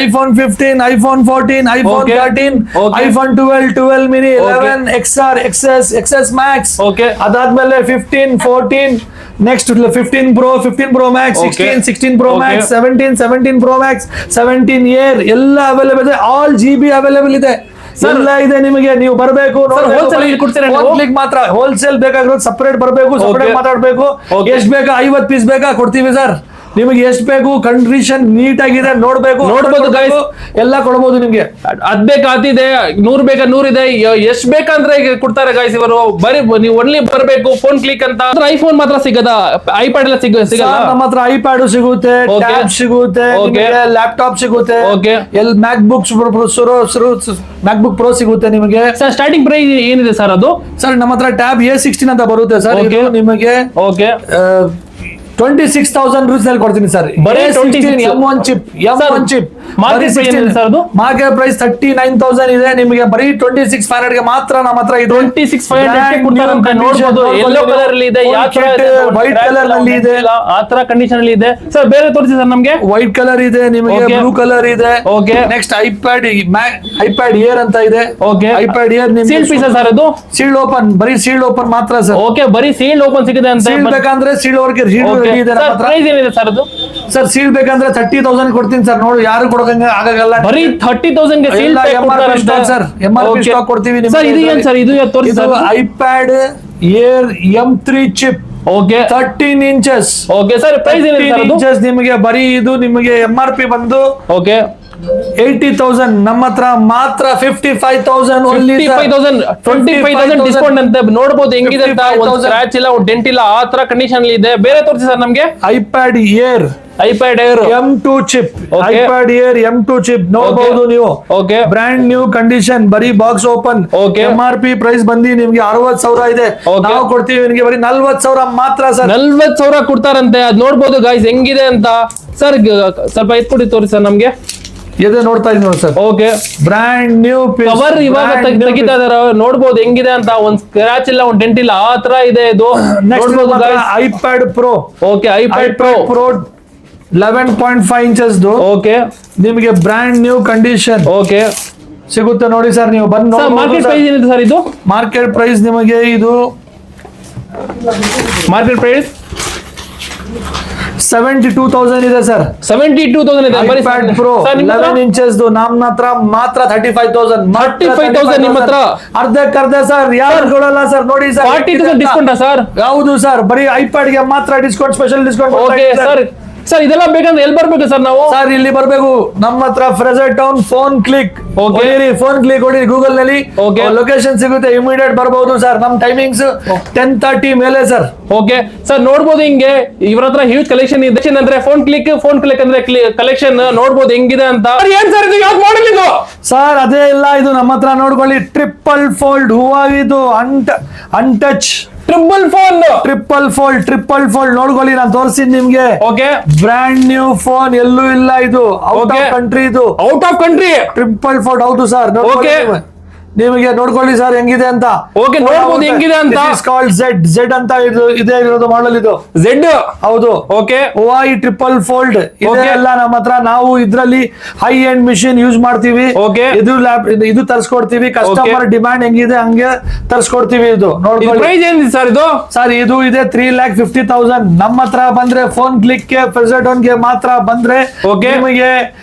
iPhone 15, iPhone 14, iPhone 13, iPhone 12 mini, 11 XR, XS Max. ಅದಾದ್ಮೇಲೆ 15, 14, next 15 Pro Max, 16 Pro Max, 17 Pro Max, 17 Air ಎಲ್ಲ ಅವೈಲೇಬಲ್ ಇದೆ. ಆಲ್ GB ಅವೈಲೇಬಲ್ ಇದೆ. ಎಲ್ಲ ಇದೆ ನಿಮಗೆ. ನೀವು ಬರಬೇಕು, ಕ್ಲಿಕ್ ಮಾತ್ರ. ಹೋಲ್ಸೇಲ್ ಬೇಕಾಗಿರೋದು ಸಪರೇಟ್ ಬರಬೇಕು, ಸಪರೇಟ್ ಮಾತಾಡ್ಬೇಕು. ಎಷ್ಟು ಬೇಕಾ? 50 ಪೀಸ್ ಬೇಕಾ? ಕೊಡ್ತೀವಿ ಸರ್. ನಿಮಗೆ ಎಷ್ಟು ಬೇಕು, ಕಂಡೀಷನ್ ನೀಟ್ ಆಗಿದೆ, ನೋಡ್ಬೋದು ಗೈಸ್. ಎಲ್ಲ ಕೊಡಬಹುದು ನಿಮ್ಗೆ. ಅದ್ ಬೇಕಾ ಅದಿದೆ, 100 ಬೇಕಾ 100 ಇದೆ. ಎಷ್ಟ್ ಬೇಕಂದ್ರೆ ಕೊಡ್ತಾರೆ ಗೈಸ್ ಇವರು. ಬರೀ ನೀವು ಒನ್ಲಿ ಬರಬೇಕು. ಫೋನ್ ಕ್ಲಿಕ್ ಅಂತ. ಐಫೋನ್ ಮಾತ್ರ ಸಿಗದ? ಐಪ್ಯಾಡ್ ಎಲ್ಲ ಸಿಗಲ್ಲ? ನಮ್ಮ ಹತ್ರ ಐಪ್ಯಾಡ್ ಸಿಗುತ್ತೆ, ಟ್ಯಾಬ್ ಸಿಗುತ್ತೆ, ಲ್ಯಾಪ್ಟಾಪ್ ಸಿಗುತ್ತೆ, ಮ್ಯಾಕ್ಬುಕ್ ಪ್ರೋ ಸಿಗುತ್ತೆ ನಿಮಗೆ. ಸರ್ ಸ್ಟಾರ್ಟಿಂಗ್ ಪ್ರೈಸ್ ಏನಿದೆ ಸರ್ ಅದು? ಸರ್ ನಮ್ಮ ಹತ್ರ ಟ್ಯಾಬ್ A16 ಅಂತ ಬರುತ್ತೆ ಸರ್. ನಿಮಗೆ 26,000 ರೂಪೀಸ್ ನಲ್ಲಿ ಕೊಡ್ತೀನಿ sir. M1 chip. Market price 39,000 ಇದೆ. ನಿಮಗೆ ಬರೀ 26,500 ಗೆ ಮಾತ್ರ ನಮ್ಮ ಹತ್ರ. 26,500 ನೋಡಬಹುದು. ಯೆಲ್ಲೋ ಕಲರ್ ಅಲ್ಲಿ ಇದೆ, ವೈಟ್ ಕಲರ್ ನಲ್ಲಿ ಇದೆ, ಆ ತರ ಕಂಡೀಷನ್ ಅಲ್ಲಿ ಇದೆ. ಸರ್ ಬೇರೆ ತೋರಿಸಿ ಸರ್ ನಮಗೆ. ವೈಟ್ ಕಲರ್ ಇದೆ, ನಿಮಗೆ ಬ್ಲೂ ಕಲರ್ ಇದೆ. ನೆಕ್ಸ್ಟ್ ಐಪ್ಯಾಡ್ ಏರ್ ಅಂತ ಇದೆ. IPad air sealed piece sir ಅದು? ಸೀಲ್ಡ್ ಓಪನ್, ಬರೀ ಸೀಲ್ಡ್ ಓಪನ್ ಮಾತ್ರ ಸರ್. ಓಕೆ, ಬರೀ ಸೀಲ್ಡ್ ಓಪನ್ ಸಿಗುತ್ತೆ ಅಂತ. ಸೀಲ್ಡ್ ಬೇಕಂದ್ರೆ ಸೀಲ್ಡ್ ವರ್ಕ್ ಪ್ರೈಸ್ ಏನಿದೆ ಸರ್ ಅದು? ಸರ್ ಸೀಲ್ ಬೇಕಂದ್ರೆ 30,000 ಕೊಡ್ತೀನಿ ಸರ್. ನೋಡಿ ಯಾರು ಕೊಡೋಕಂಗ ಆಗಲ್ಲ. ಬರೀ 30,000 ಗೆ ಸೀಲ್ ಸರ್. MRP ಸ್ಟಾಕ್ ಕೊಡ್ತೀವಿ ಸರ್. ಇದು ಏನು ಸರ್? ಇದು ತೋರಿಸಿ sir. IPad air M3 chip. 13 inches. Okay sir, price ಏನಿದೆ ಸರ್ ಅದು? inches ನಿಮಗೆ ಬರೀ ಇದು ನಿಮಗೆ MRP ಬಂದು 80,000. ನಮ್ಮ ಹತ್ರ ಮಾತ್ರ 55,000 ಓನ್ಲಿ. 25,000 ಡಿಸ್ಕೌಂಟ್ ಅಂತ. ನೋಡಬಹುದು ಹೆಂಗಿದೆ ಅಂತ. ಒಂದು ಸ್ಕ್ರಾಚ್ ಇಲ್ಲ, ಒಂದು ಡೆಂಟ್ ಇಲ್ಲ, ಆ ತರ ಕಂಡೀಷನ್ ಇದೆ. ಬೇರೆ ತೋರಿಸಿ ಸರ್ ನಮಗೆ. IPad air iPad Air M2 chip, Okay. iPad Air M2 chip ನೋಡಬಹುದು ನೀವು. ಓಕೆ ಬ್ರ್ಯಾಂಡ್ ನ್ಯೂ ಕಂಡೀಷನ್, ಬರೀ box open. Okay. MRP price ಬಂದು ನಿಮ್ಗೆ 60,000 ಇದೆ. Okay. ನಾವು ಕೊಡ್ತೀವಿ ನಿಮ್ಗೆ ಬರೀ 40,000 ಮಾತ್ರ ಸರ್. 40,000 ಕೊಡ್ತಾರಂತೆ. ಅದ್ ನೋಡ್ಬೋದು ಗಾಯ್ಸ್ ಹೆಂಗಿದೆ ಅಂತ. ಸರ್ ಸ್ವಲ್ಪ ಎತ್ಕೊಡಿ ತೋರಿ ಸರ್ ನಮ್ಗೆ. ಇದೆ ನೋಡ್ತಾ ಇದೀನಿ ನೋಡಿ sir. Okay brand new cover ಇವಾಗ ತೆಗಿತಾ ಇದಾರೆ, ನೋಡ್ಬೋದು ಹೆಂಗಿದೆ ಅಂತ. ಒಂದ್ ಸ್ಕ್ರಾಚ್ ಇಲ್ಲ, ಒಂದ್ ಡೆಂಟ್ ಇಲ್ಲ, ಆ ತರ ಇದೆ ಇದು. ನೋಡ್ಬೋದು iPad Pro. Okay iPad Pro 11.5 inches okay ನಿಮಗೆ ಬ್ರ್ಯಾಂಡ್ ನ್ಯೂ ಕಂಡೀಷನ್ ಓಕೆ ಸಿಗುತ್ತೆ ನೋಡಿ ಸರ್. ನೀವು ಬಂದು ಮಾರ್ಕೆಟ್ ಪ್ರೈಸ್ ಏನಿದೆ ಸರ್ ಇದು? ಮಾರ್ಕೆಟ್ ಪ್ರೈಸ್ ನಿಮಗೆ ಇದು ಮಾರ್ಕೆಟ್ ಪ್ರೈಸ್ 72,000 ಇದೆ ಸರ್. 72,000 ಇದೆ. iPad Pro 11 ಇಂಚಸ್ ನಮ್ಮ ಹತ್ರ ಮಾತ್ರ 35,000. 35,000 ನಿಮ್ಮ ಹತ್ರ ಅರ್ಧಕ್ಕರ್ಧ ಸರ್. ಯಾರು ಕೊಡಲ್ಲ ಸರ್. ನೋಡಿ ಸರ್ 40,000 ಡಿಸ್ಕೌಂಟಾ ಸರ್? ಹೌದು ಸರ್, ಬರೀ iPad ಗೆ ಮಾತ್ರ discount, special discount. Okay sir. Sir ಇದೆಲ್ಲ ಬೇಕಂದ್ರೆ ಎಲ್ಲಿ ಬರ್ಬೇಕು ಸರ್ ನಾವು? ಸರ್ ಇಲ್ಲಿ ಬರ್ಬೇಕು ನಮ್ಮ ಹತ್ರ Frazer town. Phone click phone click ಹೊಡಿ ಗೂಗಲ್ ನಲ್ಲಿ, ಲೊಕೇಶನ್ ಸಿಗುತ್ತೆ. ಇಮಿಡಿಯೇಟ್ ಬರಬಹುದು ಸರ್. ನಮ್ ಟೈಮಿಂಗ್ಸ್ 10:30 ಮೇಲೆ ಸರ್. ಓಕೆ ಸರ್ ನೋಡ್ಬೋದು ಹಿಂಗೆ ಇವ್ರ ಹತ್ರ ಹ್ಯೂಜ್ ಕಲೆಕ್ಷನ್ ಇದೆ. ಅಂದ್ರೆ ಫೋನ್ ಕ್ಲಿಕ್ ಅಂದ್ರೆ ಕಲೆಕ್ಷನ್ ನೋಡ್ಬೋದು ಹೆಂಗಿದೆ ಅಂತ. ಏನ್ ಸರ್ ಇದು ಯಾವ್ದು ಮಾಡಲ್ ಇದು? ಸರ್ ಅದೇ ಇಲ್ಲ, ಇದು ನಮ್ಮ ಹತ್ರ ನೋಡ್ಕೊಳ್ಳಿ. ಟ್ರಿಪಲ್ ಫೋಲ್ಡ್ ಹೂವಾಗಿದು, ಅನ್ಟಚ್ ಟ್ರಿಪಲ್ ಫೋಲ್ಡ್ ನೋಡ್ಕೊಳ್ಳಿ. ನಾನು ತೋರಿಸ್ತೀನಿ ನಿಮ್ಗೆ. ಓಕೆ ಬ್ರ್ಯಾಂಡ್ ನ್ಯೂ ಫೋನ್, ಎಲ್ಲೂ ಇಲ್ಲ ಇದು. ಔಟ್ ಆಫ್ ಕಂಟ್ರಿ ಇದು. Out of country triple fold. ಹೌದು ಸರ್. ಓಕೆ ನಿಮಗೆ ನೋಡ್ಕೊಳ್ಳಿ ಸರ್ ಹೆಂಗಿದೆ ಅಂತ. ಓಕೆ ನೋಡ್ಬೋದು ಹೆಂಗಿದೆ ಅಂತ. ಝೆಡ್ ಅಂತ ಇದು ಇದೇ ಇರೋದು ಮಾಡಲ್. ಇದು ಝೆಡ್ ಹೌದು. ಓಕೆ ಹುವಾಯಿ ಟ್ರಿಪಲ್ ಫೋಲ್ಡ್ ಇದೆಲ್ಲ ನಮ್ಮ ಹತ್ರ. ನಾವು ಇದ್ರಲ್ಲಿ ಹೈ ಎಂಡ್ ಮಿಷಿನ್ ಯೂಸ್ ಮಾಡ್ತೀವಿ. ಓಕೆ ಇದು ತರಿಸ್ಕೊಡ್ತೀವಿ. ಕಸ್ಟಮರ್ ಡಿಮ್ಯಾಂಡ್ ಹೆಂಗಿದೆ ಹಂಗೆ ತರಿಸ್ಕೊಡ್ತೀವಿ. ಇದು ನೋಡ್ಕೊಳ್ಳಿ. ಪ್ರೈಸ್ ಏನಿದೆ ಸರ್ ಇದು? ಸರ್ ಇದು ಇದೆ 3,50,000. ನಮ್ಮ ಹತ್ರ ಬಂದ್ರೆ ಫೋನ್ ಕ್ಲಿಕ್ ಗೆ ಫೆಸರ್ಟೋನ್ ಗೆ ಮಾತ್ರ ಬಂದ್ರೆ ನಿಮಗೆ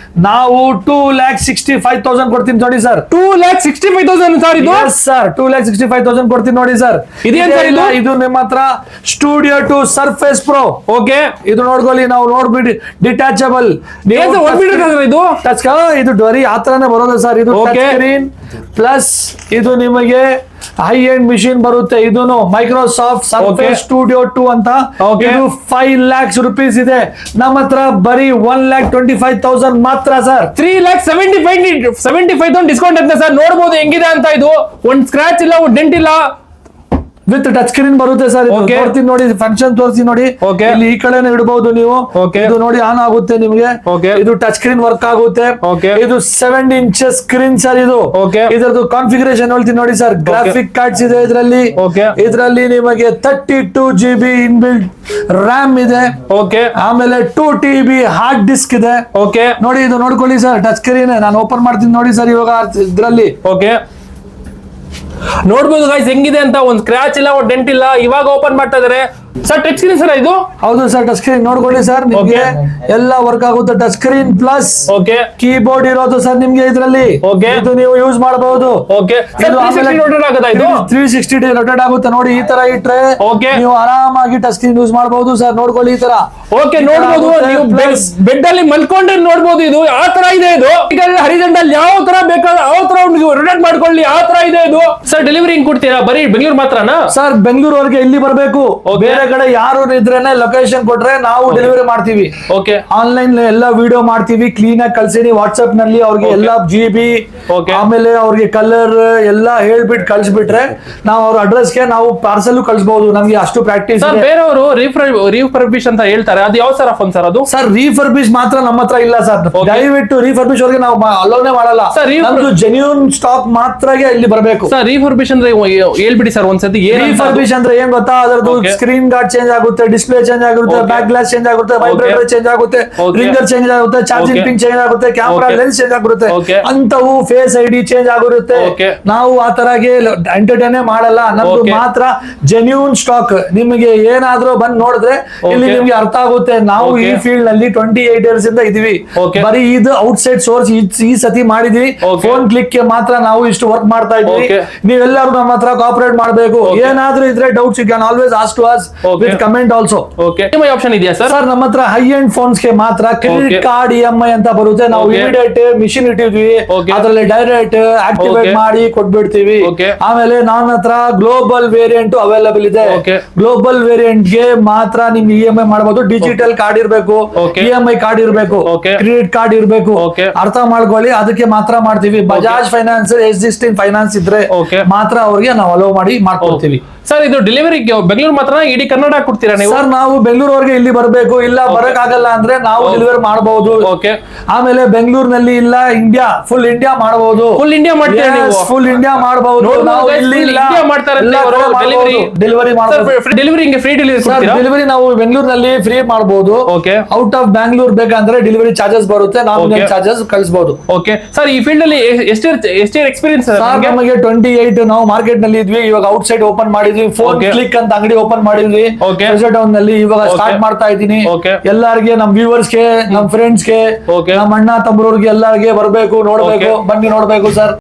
ನಾವು 2,65,000 ಕೊಡ್ತೀನಿ ನೋಡಿ ಸರ್. 2,65,000 ಸರ್ ಇದು? ಸರ್ 2,65,000 ಕೊಡ್ತೀನಿ ನೋಡಿ ಸರ್. ಇದೇನ್ ಸರ್ ಇದು? ಇದು ನಿಮ್ಮ ಹತ್ರ ಸ್ಟುಡಿಯೋ 2 ಸರ್ಫೇಸ್ ಪ್ರೋ. ಓಕೆ ಇದು ನೋಡ್ಕೊಳ್ಳಿ. ನಾವು ನೋಡ್ಬಿಡಿ ಡಿಟ್ಯಾಚಬಲ್. ಇದು ಟಚ್ ಇದು ಬರೀ ಆ ತರನೇ ಬರೋದು ಸರ್. ಇದು ಟಚ್ ಸ್ಕ್ರೀನ್ ಪ್ಲಸ್ ಇದು ನಿಮಗೆ ಹೈ ಎಂಡ್ ಮಿಷಿನ್ ಬರುತ್ತೆ. ಇದೂನು ಮೈಕ್ರೋಸಾಫ್ಟ್ ಸರ್ಫೇಸ್ ಸ್ಟುಡಿಯೋ 2 ಅಂತ. ಇದು 5 lakhs rupees ಇದೆ. ನಮ್ಮ ಹತ್ರ ಬರೀ 1,25,000 ಮಾತ್ರ ಸರ್. 3,75,000 ಡಿಸ್ಕೌಂಟ್ ಅಂತ ಸರ್. ನೋಡ್ಬೋದು ಹೆಂಗಿದೆ ಅಂತ. ಇದು ಒಂದ್ ಸ್ಕ್ರಾಚ್ ಇಲ್ಲ, ಒಂದ್ ಡೆಂಟ್ ಇಲ್ಲ, ವಿತ್ ಟಚ್ ಸ್ಕ್ರೀನ್ ಬರುತ್ತೆ ಸರ್. ತೋರಿಸ್ತೀನಿ ನೋಡಿ, ಫಂಕ್ಷನ್ ತೋರಿಸಿ ನೋಡಿ. ಇಲ್ಲಿ ಈ ಕಡೆನೇ ಇಡಬಹುದು ನೀವು. ಇದು ನೋಡಿ ಆನ್ ಆಗುತ್ತೆ ನಿಮ್ಗೆ. ಇದು ಟಚ್ ಸ್ಕ್ರೀನ್ ವರ್ಕ್ ಆಗುತ್ತೆ. ಇದು 7 inches ಸ್ಕ್ರೀನ್ ಸರ್. ಇದು ಇದ್ರದ್ದು ಕಾನ್ಫಿಗರೇಷನ್ ಹೇಳ್ತೀನಿ ನೋಡಿ ಸರ್. ಗ್ರಾಫಿಕ್ ಕಾರ್ಡ್ಸ್ ಇದೆ ಇದರಲ್ಲಿ. ಇದರಲ್ಲಿ ನಿಮಗೆ 32 GB ಇನ್ಬಿಲ್ಟ್ ರ್ಯಾಮ್ ಇದೆ. ಆಮೇಲೆ 2 TB ಹಾರ್ಡ್ ಡಿಸ್ಕ್ ಇದೆ. ನೋಡಿ ಇದು ನೋಡ್ಕೊಳ್ಳಿ ಸರ್. ಟಚ್ ಸ್ಕ್ರೀನ್ ನಾನು ಓಪನ್ ಮಾಡ್ತೀನಿ ನೋಡಿ ಸರ್. ಇವಾಗ ಇದ್ರಲ್ಲಿ ನೋಡ್ಬೋದು ಗೈಸ್ ಹೆಂಗಿದೆ ಅಂತ. ಒಂದ್ ಸ್ಕ್ರಾಚ್ ಇಲ್ಲ, ಒಂದ್ ಡೆಂಟ್ ಇಲ್ಲ. ಇವಾಗ ಓಪನ್ ಮಾಡ್ತಾ ಇದಾರೆ ಸರ್. ಟಚ್ ಸ್ಕ್ರೀನ್ ಸರ್ ಇದು? ಹೌದು ಸರ್ ಟಚ್ ಸ್ಕ್ರೀನ್. ನೋಡ್ಕೊಳ್ಳಿ ಸರ್, ನಿಮ್ಗೆ ಎಲ್ಲ ವರ್ಕ್ ಆಗುತ್ತೆ. ಟಚ್ ಸ್ಕ್ರೀನ್ ಪ್ಲಸ್ ಕೀಬೋರ್ಡ್ ಇರೋದು ಸರ್ ನಿಮ್ಗೆ ಇದರಲ್ಲಿ. ಇದು ನೀವು ಯೂಸ್ ಮಾಡಬಹುದು. 360 ರೊಟೇಟ್ ಆಗುತ್ತೆ ನೋಡಿ. ಈ ತರ ಇಟ್ರೆ ನೀವು ಆರಾಮಾಗಿ ಟಚ್ ಸ್ಕ್ರೀನ್ ಯೂಸ್ ಮಾಡಬಹುದು ಸರ್. ನೋಡ್ಕೊಳ್ಳಿ ಈ ತರ. ನೋಡ್ಬೋದು ನೀವು ಬೆಡ್ ಅಲ್ಲಿ ಮಲ್ಕೊಂಡ್ರೆ ನೋಡ್ಬೋದು. ಇದು ಆ ತರ ಇದೆ. ಇದು ಹರಿಜೆಂಟಲ್ ಯಾವ ತರ ಬೇಕಾದ್ರೆ ಯಾವ ತರ ರೊಟೇಟ್ ಮಾಡ್ಕೊಳ್ಳಿ, ಆ ತರ ಇದೆ ಇದು. ಸರ್ ಡೆಲಿವರಿ ಹಿಂಗ್ ಕೊಡ್ತೀರಾ? ಬರೀ ಬೆಂಗಳೂರು ಮಾತ್ರನಾ ಸರ್? ಬೆಂಗಳೂರವರೆಗೆ ಇಲ್ಲಿ ಬರಬೇಕು. ಬೇರೆ ಕಡೆ ಯಾರು ಇದ್ರೇನೆ ಲೊಕೇಶನ್ ಕೊಟ್ರೆ ನಾವು ಡೆಲಿವರಿ ಮಾಡ್ತೀವಿ. ಆನ್ಲೈನ್ ಎಲ್ಲ ವಿಡಿಯೋ ಮಾಡ್ತೀವಿ. ಕ್ಲೀನ್ ಆಗಿ ಕಳ್ಸಿನಿ ವಾಟ್ಸ್ಆಪ್ ನಲ್ಲಿ. ಅವ್ರಿಗೆ ಎಲ್ಲ GB ಆಮೇಲೆ ಅವ್ರಿಗೆ ಕಲರ್ ಎಲ್ಲ ಹೇಳ್ಬಿಟ್ಟು ಕಳ್ಸಿಬಿಟ್ರೆ ನಾವು ಅವ್ರ ಅಡ್ರೆಸ್ ಗೆ ನಾವು ಪಾರ್ಸಲ್ ಕಳ್ಸಬಹುದು. ನಮ್ಗೆ ಅಷ್ಟು ಪ್ರಾಕ್ಟೀಸ್. ಬೇರೆಯವರು ರೀಫರ್ಬಿಶ್ ಅಂತ ಹೇಳ್ತಾರೆ, ಅದು ಯಾವ ಸರ್ ಫೋನ್ ಸರ್? ಅದು ಸರ್ ರೀಫರ್ಬಿಶ್ ಮಾತ್ರ ನಮ್ಮ ಹತ್ರ ಇಲ್ಲ ಸರ್. ದಯವಿಟ್ಟು ರೀಫರ್ಬಿಶ್ ಅವ್ರಿಗೆ ನಾವು ಅಲೋನೆ ಮಾಡಲ್ಲ. ನಮ್ದು ಜೆನ್ಯೂನ್ ಸ್ಟಾಕ್ ಮಾತ್ರ ಇಲ್ಲಿ ಬರಬೇಕು ಸರ್. ರೀಫರ್ಬಿಶ್ ಅಂದ್ರೆ ಹೇಳ್ಬಿಡಿ ಸರ್ ಒಂದ್ಸತಿ. ರೀಫರ್ಬಿಶ್ ಅಂದ್ರೆ ಏನ್ ಗೊತ್ತಾ? ಅದರದ್ದು ಸ್ಕ್ರೀನ್ ಗಾರ್ಡ್ ಚೇಂಜ್ ಆಗುತ್ತೆ, ಡಿಸ್ಪ್ಲೇ ಚೇಂಜ್ ಆಗುತ್ತೆ, ಬ್ಯಾಕ್ ಗ್ಲಾಸ್ ಚೇಂಜ್ ಆಗುತ್ತೆ, ವೈಬ್ರೇಟರ್ ಚೇಂಜ್ ಆಗುತ್ತೆ, ರಿಂಗರ್ ಚೇಂಜ್ ಆಗುತ್ತೆ, ಚಾರ್ಜಿಂಗ್ ಪಿನ್ ಚೇಂಜ್ ಆಗುತ್ತೆ, ಕ್ಯಾಮೆರಾ ಲೆನ್ಸ್ ಚೇಂಜ್ ಆಗುತ್ತೆ. ಅಂತವು ಫೇಸ್ ID ಚೇಂಜ್ ಆಗಿರುತ್ತೆ. ನಾವು ಆ ತರಗೆ ಎಂಟರ್ಟೈನ್ ಮಾಡಲ್ಲ. ನಮ್ದು ಮಾತ್ರ ಜೆನ್ಯೂನ್ ಸ್ಟಾಕ್. ನಿಮಗೆ ಏನಾದ್ರೂ ಬಂದ್ ನೋಡಿದ್ರೆ ಇಲ್ಲಿ ನಿಮ್ಗೆ ಅರ್ಥ ಆಗುತ್ತೆ. ನಾವು ಈ ಫೀಲ್ಡ್ ನಲ್ಲಿ 28 years ಇಂದ ಇದೀವಿ. ಬರೀ ಇದು ಔಟ್ಸೈಡ್ ಸೋರ್ಸ್ ಈ ಸತಿ ಮಾಡಿದ್ವಿ. ಫೋನ್ ಕ್ಲಿಕ್ ಗೆ ಮಾತ್ರ ನಾವು ಇಷ್ಟು ವರ್ಕ್ ಮಾಡ್ತಾ ಇದ್ವಿ. ನೀವೆಲ್ಲರೂ ನಮ್ಮ ಹತ್ರ ಕೋಆಪರೇಟ್ ಮಾಡಬೇಕು. ಏನಾದ್ರೂ ಇದ್ರೆ doubts you can always ask to us. Okay. With comment also. Okay EMI option ಇದೆಯಾ ಸರ್? ಸರ್ ನಮ್ಮ ಹತ್ರ ಹೈ ಎಂಡ್ ಫೋನ್ಸ್ ಗೆ ಮಾತ್ರ ಕ್ರೆಡಿಟ್ Okay. ಕಾರ್ಡ್ EMI ಅಂತ ಬರುತ್ತೆ. ನಾವು Okay. ಇಮಿಡಿಯೇಟ್ ಮಿಷಿನ್ ಇಟ್ಟಿದ್ವಿ, Okay. ಅದರಲ್ಲಿ ಡೈರೆಕ್ಟ್ ಆಕ್ಟಿವೇಟ್ Okay. ಮಾಡಿ ಕೊಟ್ಬಿಡ್ತೀವಿ. Okay. ಆಮೇಲೆ ನನ್ನ ಹತ್ರ ಗ್ಲೋಬಲ್ ವೇರಿಯಂಟ್ ಅವೈಲೇಬಲ್ ಇದೆ. Okay. ಗ್ಲೋಬಲ್ ವೇರಿಯಂಟ್ ಗೆ ಮಾತ್ರ ನಿಮ್ಗೆ EMI ಮಾಡಬಹುದು. ಡಿಜಿಟಲ್ ಕಾರ್ಡ್ ಇರಬೇಕು, Okay. EMI ಕಾರ್ಡ್ ಇರಬೇಕು, Okay. ಕ್ರೆಡಿಟ್ ಕಾರ್ಡ್ ಇರಬೇಕು. Okay. ಅರ್ಥ ಮಾಡ್ಕೊಳ್ಳಿ, ಅದಕ್ಕೆ ಮಾತ್ರ ಮಾಡ್ತೀವಿ. ಬಜಾಜ್ ಫೈನಾನ್ಸ್ ಎಕ್ಸಿಸ್ಟಿಂಗ್ ಫೈನಾನ್ಸ್ ಇದ್ರೆ Okay. ಮಾತ್ರ ಅವ್ರಿಗೆ ನಾವು ಅಲೋ ಮಾಡಿ ಮಾಡ್ಕೊಡ್ತೀವಿ. ಸರ್ ಇದು ಡೆಲಿವರಿಗೆ ಬೆಂಗಳೂರು ಮಾತ್ರ ಇಡೀ ಕರ್ನಾಟಕ ಕೊಡ್ತೀರಾ ನೀವು? ಸರ್ ನಾವು ಬೆಂಗಳೂರವರೆಗೆ ಇಲ್ಲಿ ಬರಬೇಕು, ಇಲ್ಲ ಬರಕ್ ಆಗಲ್ಲ ಅಂದ್ರೆ ನಾವು ಡೆಲಿವರಿ ಮಾಡಬಹುದು. ಓಕೆ. ಆಮೇಲೆ ಬೆಂಗಳೂರಿನಲ್ಲಿ ಇಲ್ಲ ಇಂಡಿಯಾ ಫುಲ್ ಇಂಡಿಯಾ ಮಾಡಬಹುದು. ಫುಲ್ ಇಂಡಿಯಾ ಮಾಡ್ತೀರಾ ನೀವು? ಫುಲ್ ಇಂಡಿಯಾ ಮಾಡಬಹುದು. ನಾವು ಇಲ್ಲಿ ಇಲ್ಲ ಇಂಡಿಯಾ ಮಾಡ್ತಾ ಇರುತ್ತೆ ಡೆಲಿವರಿ ಮಾಡಬಹುದು. ಡೆಲಿವರಿ ಹಿಂಗೆ ಫ್ರೀ ಡೆಲಿವರಿ ಸರ್ ಕೊಡ್ತೀರಾ? ಡೆಲಿವರಿ ನಾವು ಬೆಂಗಳೂರಿನಲ್ಲಿ ಫ್ರೀ ಮಾಡಬಹುದು. ಓಕೆ. ಔಟ್ ಆಫ್ ಬ್ಯಾಂಗ್ಳೂರ್ ಬೇಕಂದ್ರೆ ಡೆಲಿವರಿ ಚಾರ್ಜಸ್ ಬರುತ್ತೆ, ನಾವು ಚಾರ್ಜಸ್ ಕಳಿಸಬಹುದು. ಓಕೆ ಸರ್, ಈ ಫೀಲ್ಡ್ ಅಲ್ಲಿ ಎಷ್ಟೇ ಎಕ್ಸ್ಪೀರಿಯನ್ಸ್ ಸರ್ ನಮಗೆ 28 ನಾವು ಮಾರ್ಕೆಟ್ ನಲ್ಲಿ ಇದ್ವಿ, ಇವಾಗ ಔಟ್ ಸೈಡ್ ಓಪನ್ ಮಾಡಿದ್ವಿ. ಫೋನ್ ಕ್ಲಿಕ್ ಅಂತ ಅಂಗಡಿ ಓಪನ್ ಮಾಡಿದ್ವಿ ಟೌನ್ ನಲ್ಲಿ. ಇವಾಗ ಸ್ಟಾರ್ಟ್ ಮಾಡ್ತಾ ಇದ್ದೀನಿ. ಎಲ್ಲರಿಗೆ ನಮ್ ವ್ಯೂವರ್ಸ್ ಗೆ, ನಮ್ ಫ್ರೆಂಡ್ಸ್ ಗೆ, ನಮ್ಮ ಅಣ್ಣ ತಮ್ಮರವ್ರಿಗೆ ಎಲ್ಲರಿಗೆ ಬರ್ಬೇಕು, ನೋಡ್ಬೇಕು, ಬನ್ನಿ ನೋಡ್ಬೇಕು ಸರ್.